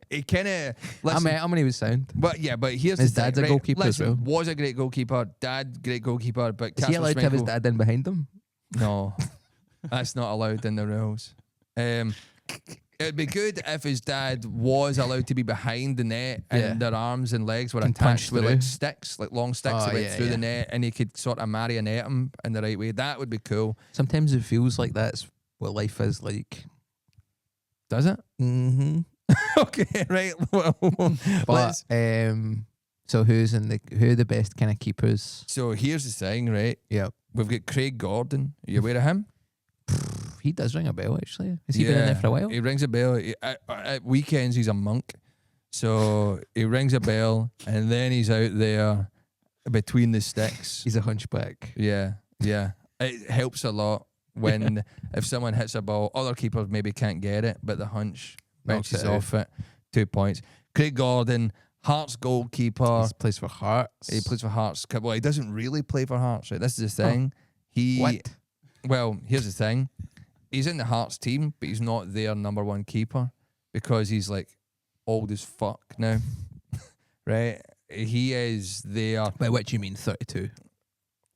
It kind of. I met him when he was sound. But yeah, but here's His the thing, dad's a right? goalkeeper as Listen, well. Was a great goalkeeper. Dad, great goalkeeper. But Is he Kasper allowed to have his Schmeichel- dad in behind him? No, that's not allowed in the rules. It'd be good if his dad was allowed to be behind the net and Yeah. their arms and legs were Can punch attached with through. like sticks, like long sticks Oh, that went yeah, through yeah. the net, and he could sort of marionette him in the right way. That would be cool. Sometimes it feels like that's what life is like. Does it? Mm-hmm. Okay, right. Well, But let's. So who are the best kind of keepers? So here's the thing, right? Yep. We've got Craig Gordon. Are you aware of him? He does ring a bell, actually. Has he been in there for a while? He rings a bell. At weekends, he's a monk. So he rings a bell, and then he's out there between the sticks. He's a hunchback. Yeah. It helps a lot when if someone hits a ball, other keepers maybe can't get it, but the hunch Knocks bounces it out. off it. 2 points. Craig Gordon, Hearts goalkeeper. He plays for Hearts. He plays for Hearts. Well, he doesn't really play for Hearts, right? This is the thing. What? Well, here's the thing. He's in the Hearts team, but he's not their number one keeper because he's like old as fuck now. Right? He is there. By which you mean 32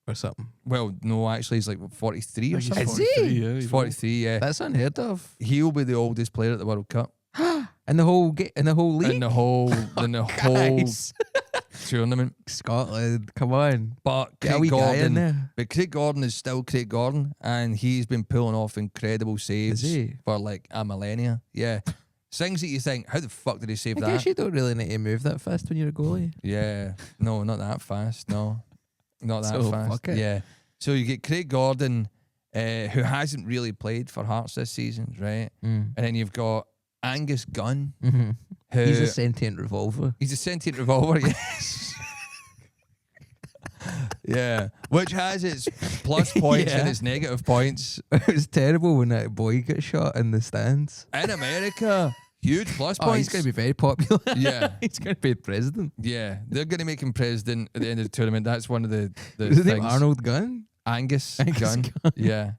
or something? Well, no, actually, he's like 43 or He's something. Is he? 43, yeah, He's he's 43, yeah. That's unheard of. He'll be the oldest player at the World Cup. In the whole league. In the whole Guys. tournament. Scotland, come on. But Get a Craig wee guy in Gordon, there. but Craig Gordon is still Craig Gordon, and he's been pulling off incredible saves Is he? for like a millennia. Yeah, things that you think, how the fuck did he save I that? guess you don't really need to move that fast when you're a goalie. Yeah, no, not that fast. No, not that So, fast. fuck it. Yeah, so you get Craig Gordon, who hasn't really played for Hearts this season, right? And then you've got Angus Gunn, Mm-hmm. who He's a sentient revolver. He's a sentient revolver, yes. Yeah, which has its plus points and Yeah. its negative points. It was terrible when that boy got shot in the stands. In America, huge plus Oh, points. he's going to be very popular. Yeah. He's going to be president. Yeah, they're going to make him president at the end of the tournament. That's one of the Is his name things. Arnold Gunn? Angus Angus Gunn. Gunn. Yeah.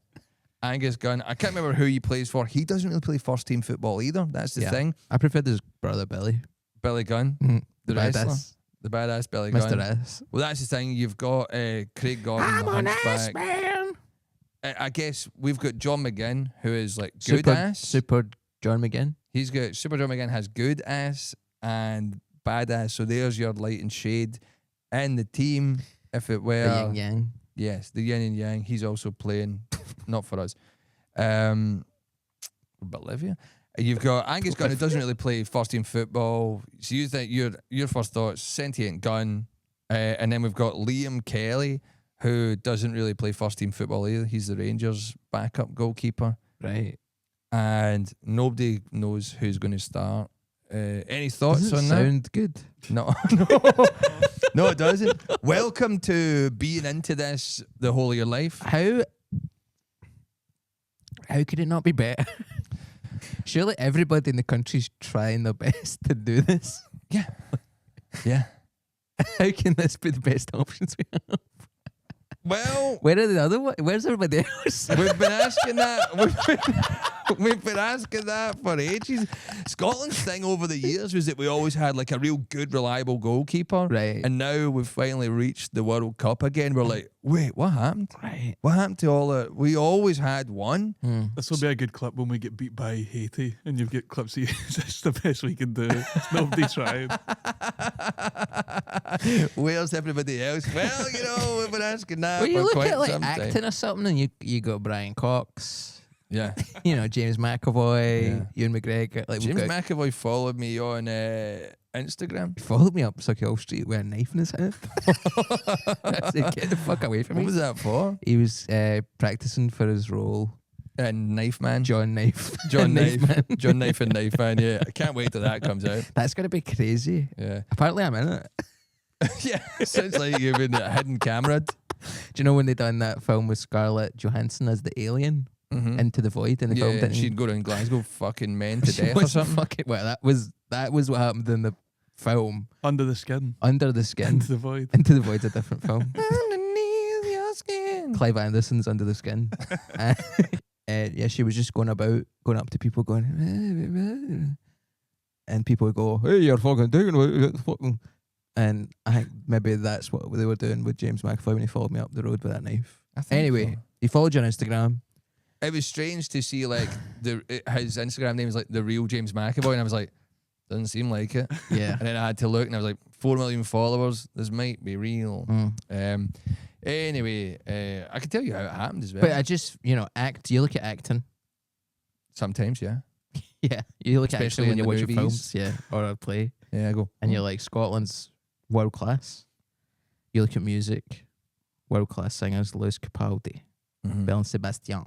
Angus Gunn. I can't remember who he plays for. He doesn't really play first team football either. That's the Yeah. thing. I preferred his brother Billy. Billy Gunn, The wrestler. badass. The badass Billy Mr. Gunn. S. Well, that's the thing. You've got Craig Gordon, the hunchback. man. I guess we've got John McGinn, who is like good ass. Super John McGinn. He's got Super John McGinn has good ass and bad ass. So there's your light and shade. And the team, if it were The yin yang. yes, the yin and yang, he's also playing, not for us. Bolivia. You've got Angus Gunn, who doesn't really play first team football. So you think your first thoughts, sentient Gunn, and then we've got Liam Kelly, who doesn't really play first team football either. He's the Rangers' backup goalkeeper, Right. and nobody knows who's going to start. Any thoughts Doesn't on that? sound good. No, no, it doesn't. Welcome to being into this the whole of your life. How could it not be better? Surely everybody in the country's trying their best to do this. Yeah, yeah. How can this be the best options we have? Well, Where are the other one? Where's everybody else? we've been asking that. We've been asking that for ages. Scotland's thing over the years was that we always had like a real good, reliable goalkeeper. Right. And now we've finally reached the World Cup again. We're like, wait, what happened? Right. What happened to all that? We always had one. This will be a good clip when we get beat by Haiti, and you've got clips of you. It's the best we can do. Nobody tried. Where's everybody else? Well, we've been asking that Well, you for look quite at like some time. acting or something, and you got Brian Cox, Yeah. James McAvoy, Yeah. Ewan McGregor. Like James we've got, McAvoy followed me on Instagram. he followed me up Sucky Street with a knife in his hand. I said, get the fuck away from What me. was that for? He was practicing for his role, Knife Man. John Knife. John Knife. Man. John Knife and Knife Man, yeah. I can't wait till that comes out. That's gonna be crazy. Yeah. Apparently, I'm in it. Yeah. Sounds like you've been hidden camera. Do you know when they done that film with Scarlett Johansson as the alien into the void, and they filmed Yeah, it? she'd go around Glasgow fucking men to She death or was something. fucking, well, that was what happened in the film. Under the skin. Under the Skin. Into the void. Into the Void's a different film. Underneath your skin. Clive Anderson's Under the Skin. Yeah, she was just going up to people going, and people would go, "Hey, you're fucking doing what fucking." And I think maybe that's what they were doing with James McAvoy when he followed me up the road with that knife. I think Anyway, so. he followed you on Instagram. It was strange to see like his Instagram name is like the real James McAvoy, and I was like, doesn't seem like it. Yeah. And then I had to look, and I was like, 4 million followers. This might be real. Anyway, I can tell you how it happened as well. But I just, act. You look at acting. Sometimes, yeah. Yeah. You look at Especially acting when in you're the watching movies. films. Yeah. Or a play. Yeah, I go. And you're like, Scotland's world class. You look at music, world class singers, Lewis Capaldi, Belle Sebastian,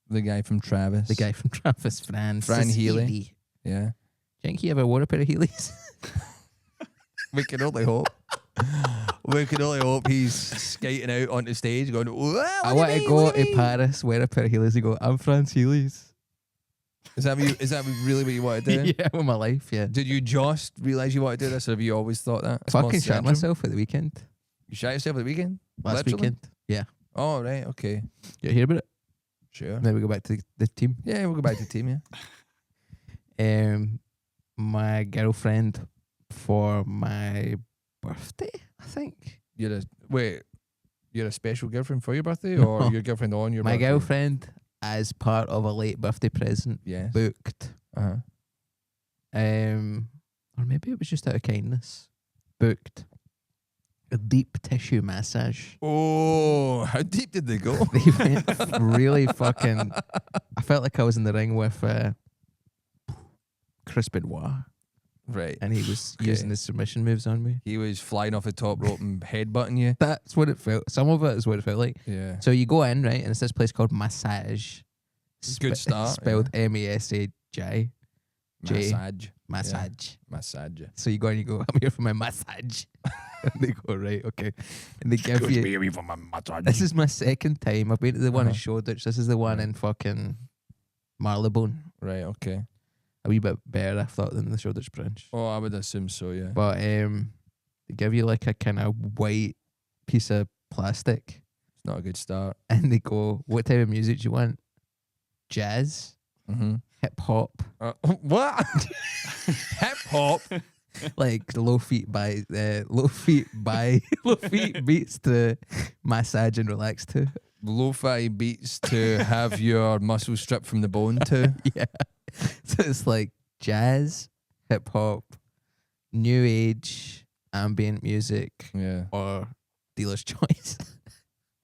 The guy from Travis. the guy from Travis, Fran Healy. Healy. Yeah. Do you think he ever wore a pair of Heelys? We can only hope. We can only hope he's skating out onto stage going, I want to go to Paris, wear a pair of Heelys and go, I'm Franz Healy's. Is that really what you want to do? Yeah, with my life, yeah. Did you just realise you want to do this, or have you always thought that? Fucking shot myself at the weekend. You shot yourself at the weekend? Last Literally? weekend. Yeah. Oh, right, okay. You hear about it? Sure. Then we go back to the team. Yeah, we'll go back to the team, yeah. My girlfriend for my birthday, I think. You're a special girlfriend for your birthday, No. or your girlfriend on your My birthday? girlfriend, as part of a late birthday present, Yes. booked. Uh-huh. Or maybe it was just out of kindness. Booked a deep tissue massage. Oh, how deep did they go? They went really fucking. I felt like I was in the ring with Chris Benoit, Right. and he was Okay. using his submission moves on me. He was flying off the top rope and headbutting you. That's what it felt. Some of it is what it felt like. Yeah. So you go in, right, and it's this place called Massage. Good start, Spelled M-A-S-A-J. J. Massage. Massage. Massage. So you go and you go, I'm here for my massage. And they go, right, okay. And they give you. for my massage. This is my second time. I've been to the one in Uh-huh. Shoreditch. This is the one in fucking Marylebone. Right, okay. A wee bit better, I thought, than the Shoreditch branch. Oh, I would assume so, yeah. But they give you like a kind of white piece of plastic. It's not a good start. And they go, what type of music do you want? Jazz? Mm-hmm. Hip hop? What? Hip hop? Like low feet beats to massage and relax to. Lo-fi beats to have your muscles stripped from the bone to. Yeah. So it's like jazz, hip hop, new age, ambient music, Yeah, or dealer's choice.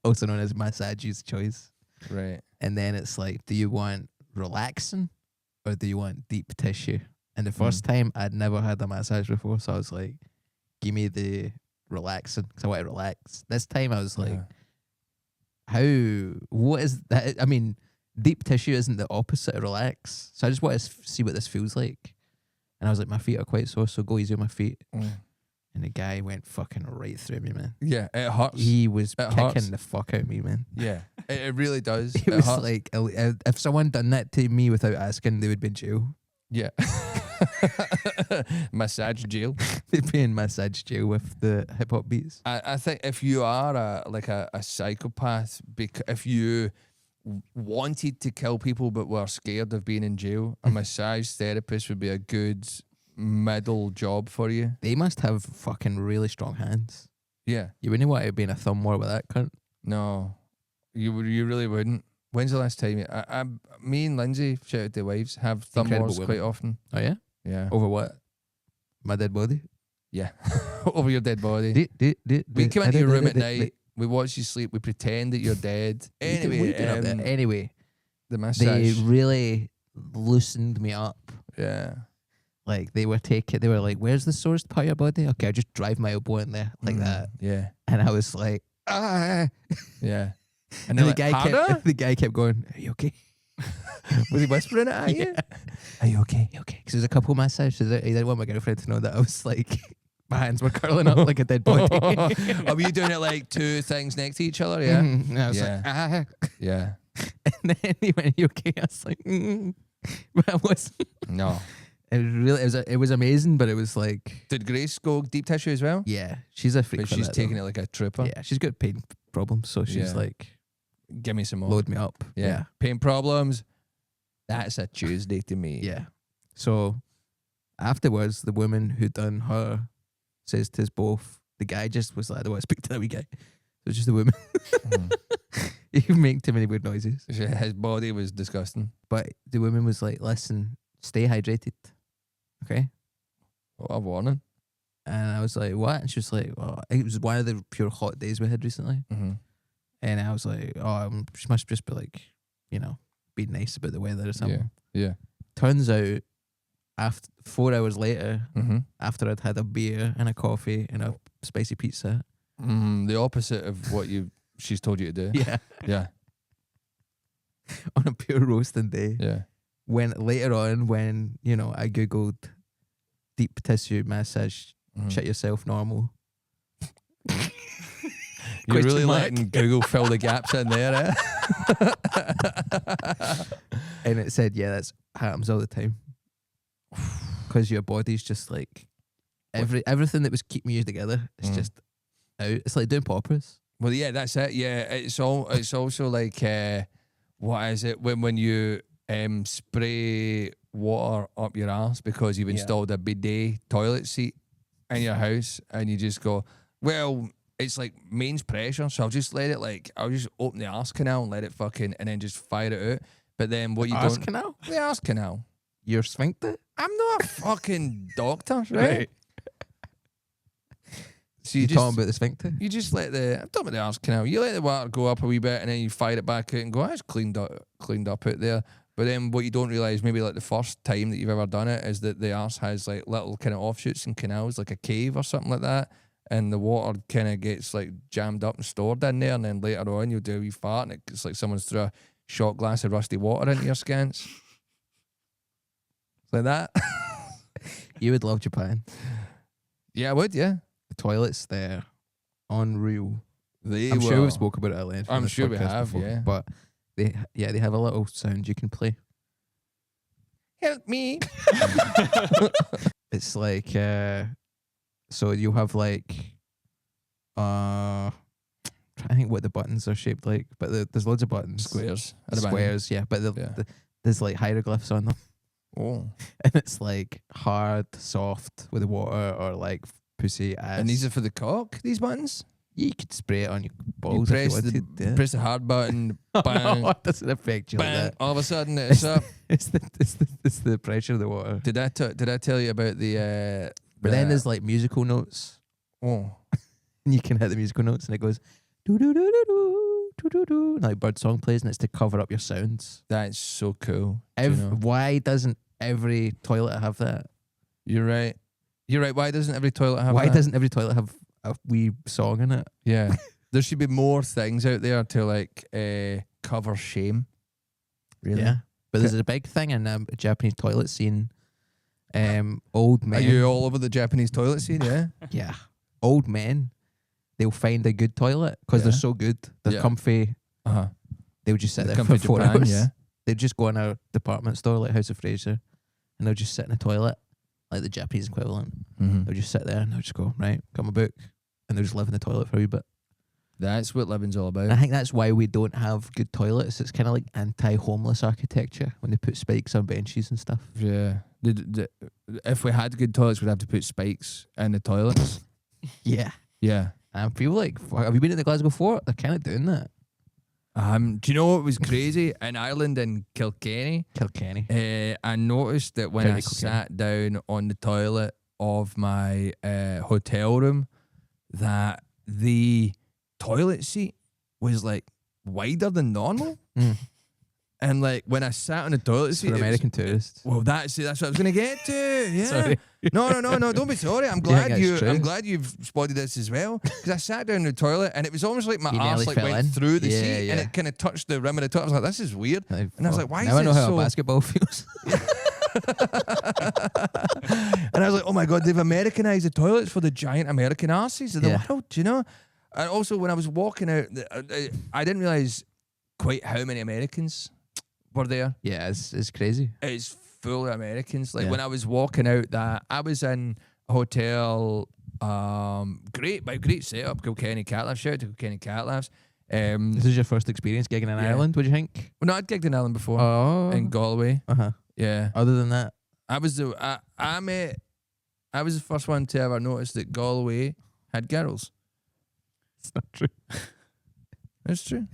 Also known as massage's choice. right. And then it's like, do you want relaxing or do you want deep tissue? And the first time I'd never had a massage before, so I was like, give me the relaxing because I want to relax. This time I was like, what is that? I mean, deep tissue isn't the opposite of relax. So I just want to see what this feels like. And I was like, my feet are quite sore, so go easy on my feet. And the guy went fucking right through me, man. Yeah, it hurts. He was It kicking hurts. the fuck out of me, man. Yeah, it really does. It was hurts. like, if someone done that to me without asking, they would be in jail. Yeah. Massage jail. They'd be in massage jail with the hip hop beats. I think if you are a psychopath, if you wanted to kill people but were scared of being in jail, a massage therapist would be a good middle job for you. They must have fucking really strong hands. Yeah. You wouldn't want to be in a thumb war with that cunt. No, you really wouldn't. When's the last time? Me and Lindsay, shout out to wives, have thumb Incredible wars women. quite often. Oh yeah? Yeah. Over what? My dead body? Yeah. Over your dead body. We come into your room at night. We watch you sleep. We pretend that you're dead. Anyway, Anyway, the they massage. really loosened me up. Yeah. Like they were like, where's the sorest part of your body? Okay, I'll just drive my elbow in there like that. Yeah. And I was like, ah. Yeah. And they're the like, "Harder?" guy kept going, are you okay? Was he whispering it at you? Are you okay? You okay? Because there's a couple massages. He didn't want my girlfriend to know that I was like, my hands were curling up like a dead body. Are you doing it like two things next to each other? Yeah. And I was Yeah. like, ah. Yeah. And then he went, you okay? I was like, but I wasn't. No. It was amazing, but it was like, Did Grace go deep tissue as well? yeah, she's a freak. But for she's that, taking though. it like a trooper. Yeah, she's got pain problems, so she's Yeah. like, Give me some more. load me up. Yeah. Pain problems. That's a Tuesday to me. Yeah. So afterwards, the woman who done her says to us both, the guy just was like, I don't want to speak to that wee guy. So it's just the woman. You make too many weird noises. His body was disgusting. But the woman was like, listen, stay hydrated. Okay? What a warning. And I was like, what? And she was like, well, it was one of the pure hot days we had recently. Mm-hmm. And I was like, oh, she must just be like, be nice about the weather or something. Yeah. Turns out, 4 hours later, Mm-hmm. after I'd had a beer and a coffee and a spicy pizza. The opposite of what she's told you to do. Yeah. Yeah. On a pure roasting day. Yeah. When later on, when I googled deep tissue massage, shit yourself normal. You're really Question mark. letting Google fill the gaps in there, eh? And it said, yeah, that happens all the time. Because your body's just like everything that was keeping you together is just out. It's like doing poppers. Well, yeah, that's it. Yeah, it's also like what is it when you spray water up your ass because you've installed a bidet toilet seat in your house, and you just go, well, it's like mains pressure, so I'll just open the arse canal and let it fucking, and then just fire it out. But then what you Arse don't, canal? the arse canal. Your sphincter? I'm not a fucking doctor, right? Right. So You you talking just about the sphincter? you just let I'm talking about the arse canal. You let the water go up a wee bit, and then you fire it back out and go, it's cleaned up out there. But then what you don't realise, maybe like the first time that you've ever done it, is that the arse has like little kind of offshoots and canals, like a cave or something like that. And the water kind of gets like jammed up and stored in there. And then later on, you'll do a wee fart, and it's like someone's threw a shot glass of rusty water into your scans. Like that. You would love Japan. Yeah, I would, yeah. The toilets there, unreal. They I'm sure were- we've spoke about it at length. on I'm this sure we podcast have, before, yeah. But they have a little sound you can play. Help me. It's like so you have like trying to think what the buttons are shaped like, but there's loads of buttons. Squares. At the bottom. Squares, yeah. But Yeah. there's like hieroglyphs on them. Oh. And it's like hard, soft with the water, or like pussy ass. And these are for the cock, these buttons? you could spray it on your You balls press if you the, wanted. Yeah. press the hard button, bang, No, it doesn't affect you like bang, that. all of a sudden it's up. It's the pressure of the water. Did I tell you about the But then there's like musical notes, oh, and you can hit the musical notes, and it goes do do do do do do do, like bird song plays, and it's to cover up your sounds. that's so cool. Do you know? Why doesn't every toilet have that? You're right. Why doesn't every toilet have Why that? doesn't every toilet have a wee song in it? Yeah. There should be more things out there to like cover shame. Really? Yeah. But there's a big thing in a Japanese toilet scene. Old Are men. you all over the Japanese toilet scene? Yeah. Yeah. Old men, they'll find a good toilet because Yeah. they're so good. They're Yeah. comfy. Uh-huh. They'll just sit They there come for from 4 Japan, hours. yeah. They'll just go in a department store like House of Fraser, and they'll just sit in a toilet, like the Japanese equivalent. Mm-hmm. They'll just sit there and they'll just go, right, got my book. And they'll just live in the toilet for a wee bit. That's what living's all And I about. think that's why we don't have good toilets. It's kind of like anti-homeless architecture when they put spikes on benches and stuff. Yeah. If we had good toilets, we'd have to put spikes in the toilets. Yeah. Yeah. I feel like, have you been at the Glasgow Fort? They're kind of doing that. Do you know what was crazy? In Ireland, in Kilkenny, Kilkenny. I noticed that when County I Kilkenny. sat down on the toilet of my hotel room, that the toilet seat was like wider than normal. Mm. And like when I sat on the toilet It's seat, for it was- American tourists. well, that's what I was gonna get to. Yeah. Sorry. No. Don't be sorry. I'm you think glad that's true? I'm glad you've spotted this as well. Because I sat down in the toilet and it was almost like my You arse nearly like fell went in? through the Yeah, seat and yeah. it kind of touched the rim of the toilet. I was like, this is weird. And I was like, why now I is know it how so? a basketball feels. And I was like, oh my God, they've Americanized the toilets for the giant American arses of the Yeah. world, do you know? And also, when I was walking out, I didn't realize quite how many Americans were there. Yeah, it's crazy. It's full of Americans. Like Yeah. when I was walking out, that I was in a hotel, great setup, Kilkenny Cat Labs. Shout out to Kilkenny Cat Labs. This is your first experience gigging in Yeah. Ireland, what do you think? Well, no, I'd gigged in Ireland before Oh. in Galway. Uh-huh. Yeah, Other than that, I was the I was the first one to ever notice that Galway had girls. it's not true. It's true.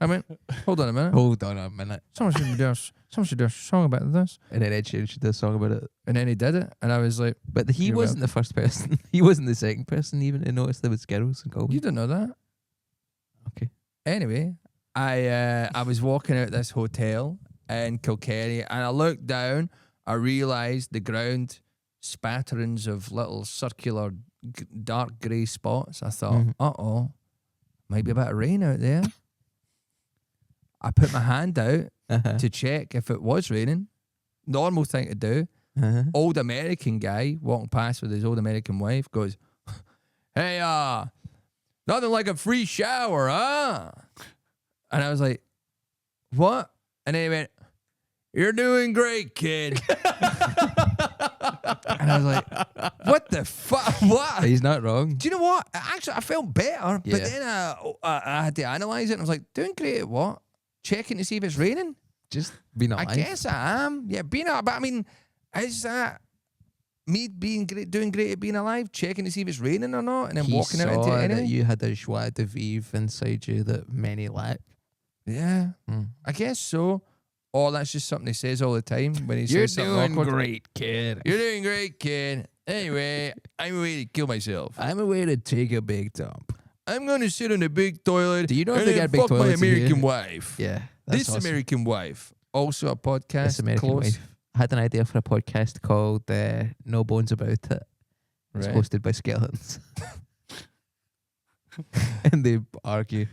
I mean, hold on a minute. Hold on a minute. Someone should do a song about this. And then Ed Sheeran should do a song about it. And then he did it, and I was like, But he You're wasn't the first person. He wasn't the second person even to notice there was girls in Galway. "You didn't know that." Okay. Anyway, I was walking out this hotel in Kilkenny, and I looked down. I realised the ground spatterings of little circular dark grey spots. I thought, might be a bit of rain out there. I put my hand out to check if it was raining. Normal thing to do. Old American guy walking past with his old American wife goes, "Hey, nothing like a free shower, huh?" And I was like, "What?" And then he went, "You're doing great, kid." And I was like, "What the fuck? What?" He's not wrong. Do you know what? Actually, I felt better, but Yeah. then I had to analyse it, and I was like, "Doing great at what? Checking to see if it's raining?" Just being alive. I guess I am. Yeah, being alive. But I mean, is that me being great, doing great at being alive, checking to see if it's raining or not, and then He walking out into saw it anyway? that you had a joie de vivre inside you that many lack. Yeah, Mm. I guess so. Or that's just something he says all the time when he You're says something doing awkward. great, kid. You're doing great, kid. Anyway, I'm ready to kill myself. I'm away to take a big dump. I'm going to sit on a big toilet. Do you know if and they then got big fuck my toilets in American here? wife? Yeah. That's This awesome. American wife. Also a podcast. This American close. wife. I had an idea for a podcast called No Bones About It. It's Right. hosted by skeletons. And they argue.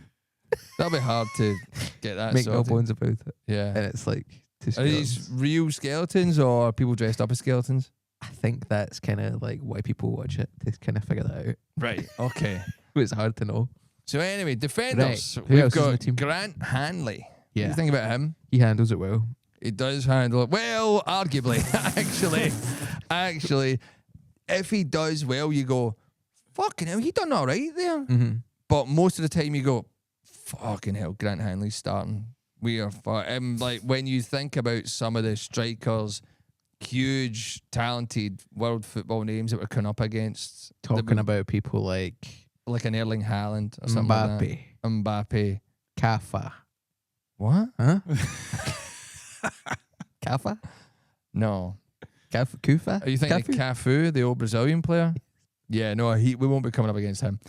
That'll be hard to get that Make no sorted. bones about it. Yeah. And it's like two Are skeletons. these real skeletons or are people dressed up as skeletons? I think that's kind of like why people watch it, to kind of figure that out. Right. Okay. It's hard to know. So anyway, defenders. Right. Who We've else is in the got team? Grant Hanley. What do Yeah. you think about him? He handles it well. He does handle it well, arguably. actually, if he does well, you go, fucking hell, he done all right there. Mm-hmm. But most of the time, you go, fucking hell, Grant Hanley's starting. We are like when you think about some of the strikers, huge, talented world football names that we're coming up against, Talking about people like like an Erling Haaland or something like Mbappe, that. Mbappe. Kafa. What? Huh? Kafa? No. Kufa? Are you thinking Cafu? of Cafu, the old Brazilian player? Yeah, no, we won't be coming up against him.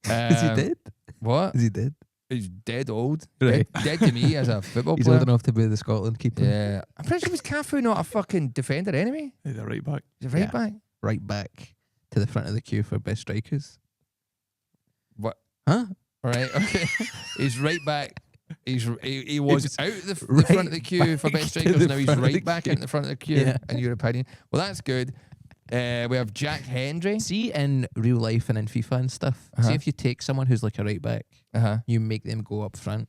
Is he dead? What? Is he dead? He's dead old. Right. Dead to me as a football He's player. old enough to be the Scotland keeper. Yeah. I'm pretty sure was Cafu not a fucking defender anyway? He's a right back. He's a right Yeah. back. Right back to the front of the queue for best strikers. What? Huh? All right, okay. He's right back. He was was out the right front of the queue for back best to strikers. the Now he's front of the right back queue. in the front of the queue, Yeah. in your opinion. Well, that's good. We have Jack Hendry. See, in real life and in FIFA and stuff, Uh-huh. see if you take someone who's like a right back, Uh-huh. you make them go up front.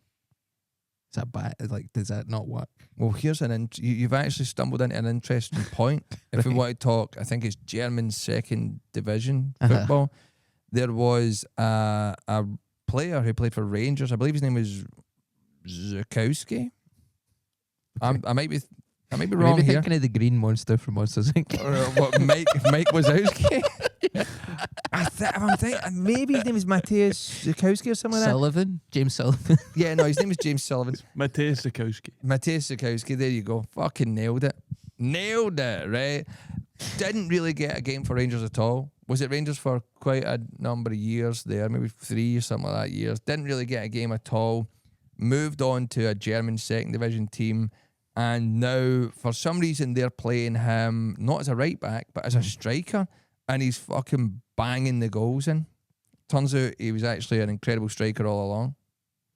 Is that bad? Like, does that not work? Well, here's you've actually stumbled into an interesting point. If we Right. want to talk, I think it's German second division Uh-huh. football. There was a player who played for Rangers. I believe his name was Zukowski. Okay. I might be wrong Maybe here. thinking of the green monster from Monsters Inc. Or what, Mike Wazowski? I'm thinking maybe his name is Matthias Zukowski or something like that. Sullivan, James Sullivan. Yeah, no, his name is James Sullivan. Matthias Sikowski. Matthias Zukowski, there you go. Fucking nailed it. Nailed it, right? Didn't really get a game for Rangers at all. Was it Rangers for quite a number of years there, maybe 3 or something like that years. Didn't really get a game at all. Moved on to a German second division team. And now, for some reason, they're playing him not as a right back, but as a striker. And he's fucking banging the goals in. Turns out he was actually an incredible striker all along.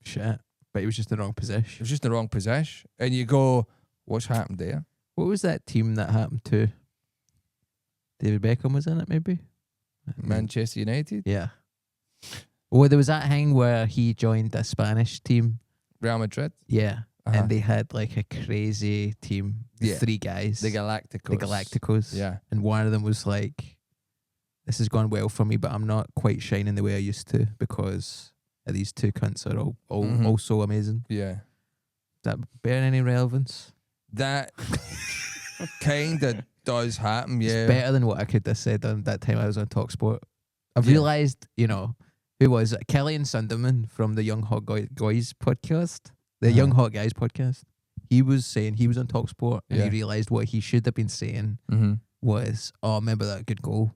Shit. But he was just in the wrong It position. was just in the wrong position. And you go, what's happened there? What was that team that happened to? David Beckham was in it, maybe? Manchester United, Yeah. Well, there was that thing where he joined a Spanish team. Real Madrid, Yeah. Uh-huh. And they had like a crazy team. Yeah. 3 guys. the Galacticos. The Galacticos. Yeah. And one of them was like, this has gone well for me, but I'm not quite shining the way I used to because these 2 cunts are all Mhm. also amazing. Yeah. Does that bear any relevance? That kind of does happen, yeah. It's better than what I could have said on that time I was on TalkSport. I've Yeah. realised, who was it? Kelly and Sunderman from the Young Hot Guys podcast, the Uh-huh. Young Hot Guys podcast. He was saying he was on TalkSport and Yeah. he realised what he should have been saying Mm-hmm. was, oh, remember that good goal?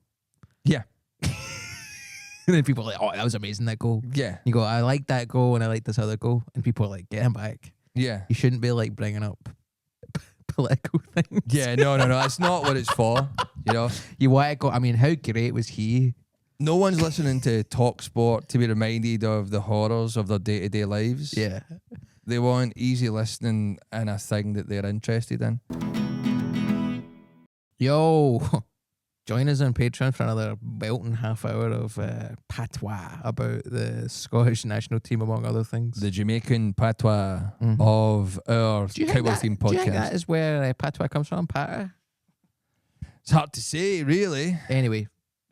Yeah. And then people are like, oh, that was amazing, that goal. Yeah. You go, I like that goal and I like this other goal. And people are like, get him back. Yeah. You shouldn't be like bringing up political things. Yeah, no. That's not what it's for. You know? You want to go, I mean, how great was he No one's listening to Talk Sport to be reminded of the horrors of their day-to-day lives. Yeah. They want easy listening and a thing that they're interested in. Yo, join us on Patreon for another belting half hour of patois about the Scottish national team, among other things. The Jamaican patois Mhm. of our Do you think Cowboys that- Team do you think podcast. that is where patois comes from? Patter? It's hard to say, really. Anyway,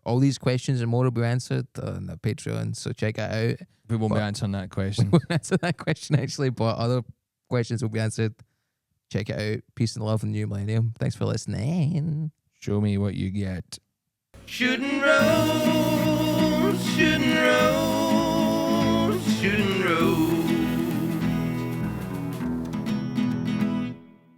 all these questions and more will be answered on the Patreon, so check it out. We won't be But- answering that question. We won't answer that question actually, but other questions will be answered. Check it out. Peace and love in the new millennium. Thanks for listening. Show me what you get. Shooting road